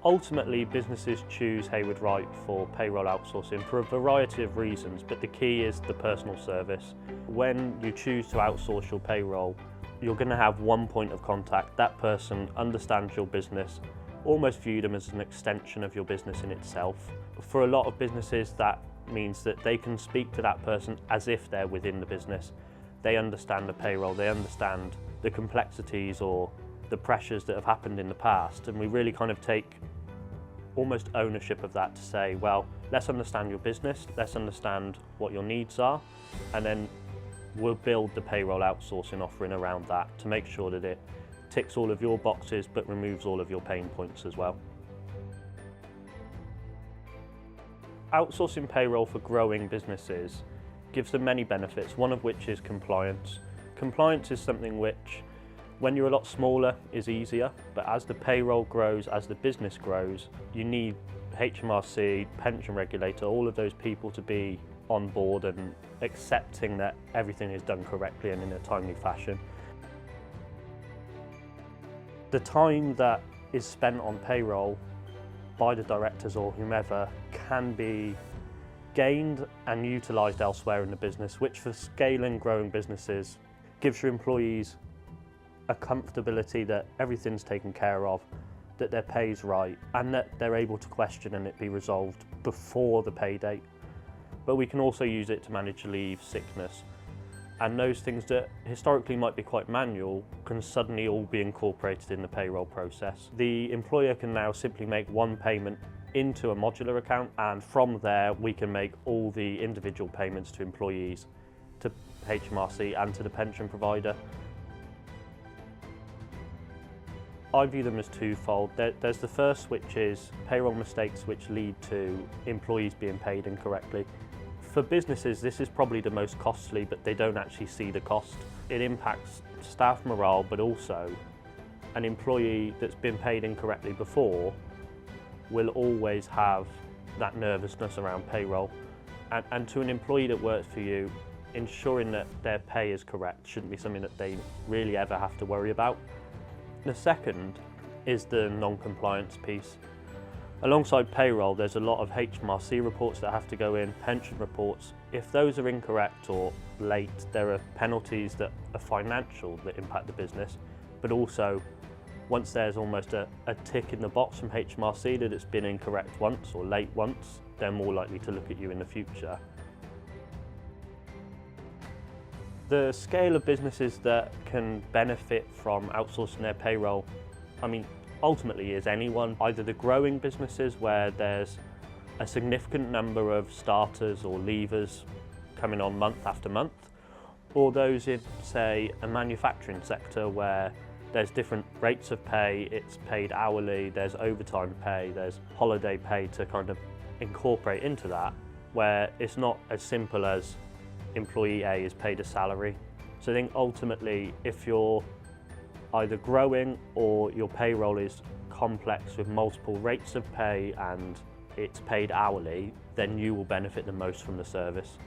Ultimately, businesses choose Hayward Wright for payroll outsourcing for a variety of reasons, but the key is the personal service. When you choose to outsource your payroll, you're going to have one point of contact. That person understands your business, almost view them as an extension of your business in itself. For a lot of businesses, that means that they can speak to that person as if they're within the business. They understand the payroll, they understand the complexities or the pressures that have happened in the past, and we really kind of take almost ownership of that to say, well, let's understand your business, let's understand what your needs are, and then we'll build the payroll outsourcing offering around that to make sure that it ticks all of your boxes but removes all of your pain points as well. Outsourcing payroll for growing businesses gives them many benefits, one of which is compliance. Compliance is something which, when you're a lot smaller, is easier, but as the payroll grows, as the business grows, you need HMRC, pension regulator, all of those people to be on board and accepting that everything is done correctly and in a timely fashion. The time that is spent on payroll by the directors or whomever can be gained and utilised elsewhere in the business, which for scaling, growing businesses gives your employees a comfortability that everything's taken care of, that their pay's right, and that they're able to question and it be resolved before the pay date. But we can also use it to manage leave, sickness, and those things that historically might be quite manual can suddenly all be incorporated in the payroll process. The employer can now simply make one payment into a modular account, and from there we can make all the individual payments to employees, to HMRC and to the pension provider. I view them as twofold. There's the first, which is payroll mistakes which lead to employees being paid incorrectly. For businesses, this is probably the most costly, but they don't actually see the cost. It impacts staff morale, but also an employee that's been paid incorrectly before will always have that nervousness around payroll. And to an employee that works for you, ensuring that their pay is correct shouldn't be something that they really ever have to worry about. The second is the non-compliance piece. Alongside payroll, there's a lot of HMRC reports that have to go in, pension reports. If those are incorrect or late, there are penalties that are financial that impact the business, but also once there's almost a tick in the box from HMRC that it's been incorrect once or late once, they're more likely to look at you in the future. The scale of businesses that can benefit from outsourcing their payroll, ultimately is anyone. Either the growing businesses where there's a significant number of starters or leavers coming on month after month, or those in, say, a manufacturing sector where there's different rates of pay, it's paid hourly, there's overtime pay, there's holiday pay to kind of incorporate into that, where it's not as simple as employee A is paid a salary. So I think ultimately, if you're either growing or your payroll is complex with multiple rates of pay and it's paid hourly, then you will benefit the most from the service.